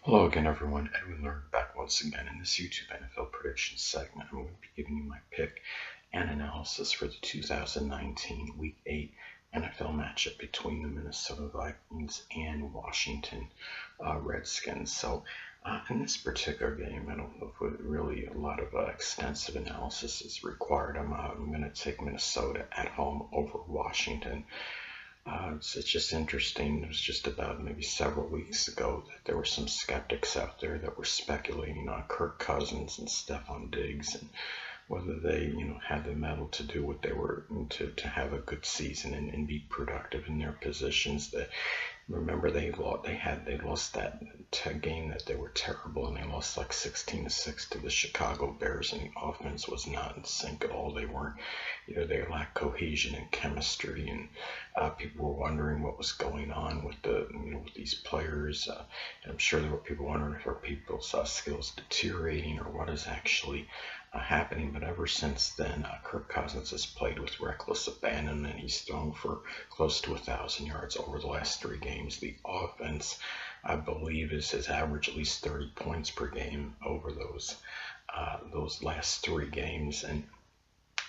Hello again, everyone. Edwin Learnard back once again in this YouTube NFL prediction segment. I'm going to be giving you my pick and analysis for the 2019 Week 8 NFL matchup between the Minnesota Vikings and Washington Redskins. In this particular game, I don't know if really a lot of extensive analysis is required. I'm going to take Minnesota at home over Washington. It's just interesting. It was just about maybe several weeks ago that there were some skeptics out there that were speculating on Kirk Cousins and Stephon Diggs and whether they, had the mettle to do what they were to have a good season and be productive in their positions. That remember they lost that game that they were terrible and they lost like 16-6 to the Chicago Bears, and the offense was not in sync at all. They weren't, they lacked cohesion and chemistry, and people were wondering what was going on with with these players. And I'm sure there were people wondering if our people's skills deteriorating or what is actually happening. But ever since then, Kirk Cousins has played with reckless abandon, and he's thrown for close to 1,000 yards over the last 3 games. The offense, I believe, has averaged at least 30 points per game over those last 3 games. And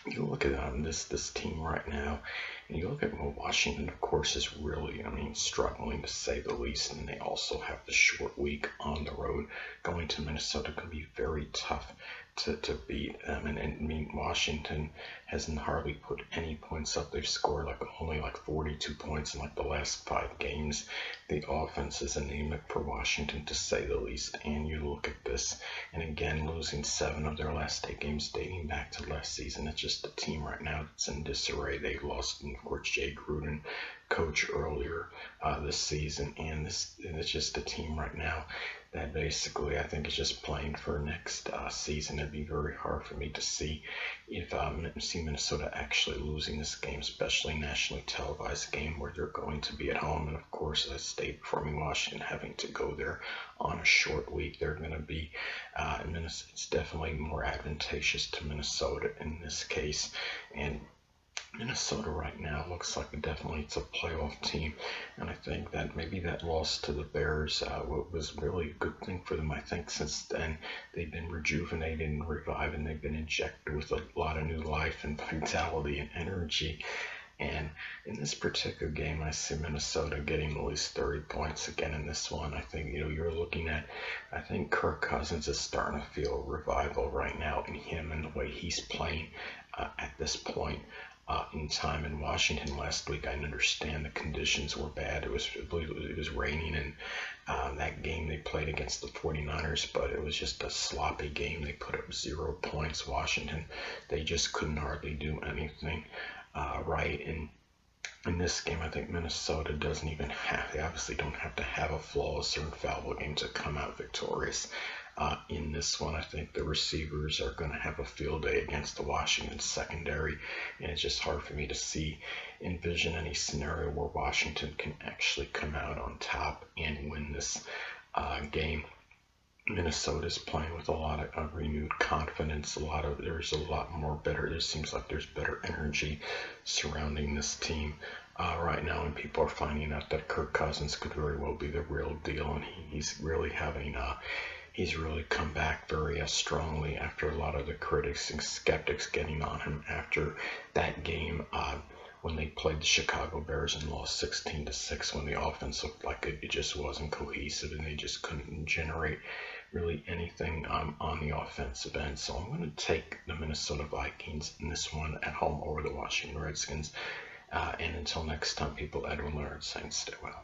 you look at this team right now, and you look at Washington, of course, is really, struggling to say the least. And they also have the short week on the road. Going to Minnesota can be very tough to beat them. And Washington hasn't hardly put any points up. They've scored only 42 points in the last 5 games. The offense is anemic for Washington, to say the least. And you look at this, and again, losing 7 of their last 8 games dating back to last season. It's just a team right now that's in disarray. They lost, of course, Jay Gruden, coach, earlier this season, and it's just a team right now that basically I think is just playing for next season. It'd be very hard for me to see Minnesota actually losing this game, especially nationally televised game where they're going to be at home. And of course, as I stated before, Washington having to go there on a short week, they're going to be it's definitely more advantageous to Minnesota in this case. And Minnesota right now looks like it's a playoff team, and I think that maybe that loss to the Bears was really a good thing for them. I think since then they've been rejuvenated and revived, and they've been injected with a lot of new life and vitality and energy. And in this particular game, I see Minnesota getting at least 30 points again in this one. I think, you're looking at, I think Kirk Cousins is starting to feel a revival right now in him and the way he's playing at this point. In time in Washington last week, I understand the conditions were bad. I believe it was raining, and that game they played against the 49ers, but it was just a sloppy game. They put up 0 points. Washington, they just couldn't hardly do anything right. And in this game, I think Minnesota they obviously don't have to have a flawless or infallible game to come out victorious. In this one, I think the receivers are going to have a field day against the Washington secondary, and it's just hard for me to envision any scenario where Washington can actually come out on top and win this game. Minnesota's playing with a lot of renewed confidence. There seems like there's better energy surrounding this team right now, and people are finding out that Kirk Cousins could very well be the real deal, and he's really he's really come back very strongly after a lot of the critics and skeptics getting on him after that game when they played the Chicago Bears and lost 16-6, when the offense looked like it just wasn't cohesive and they just couldn't generate really anything on the offensive end. So I'm going to take the Minnesota Vikings in this one at home over the Washington Redskins. And until next time, people, Edwin Learnard saying stay well.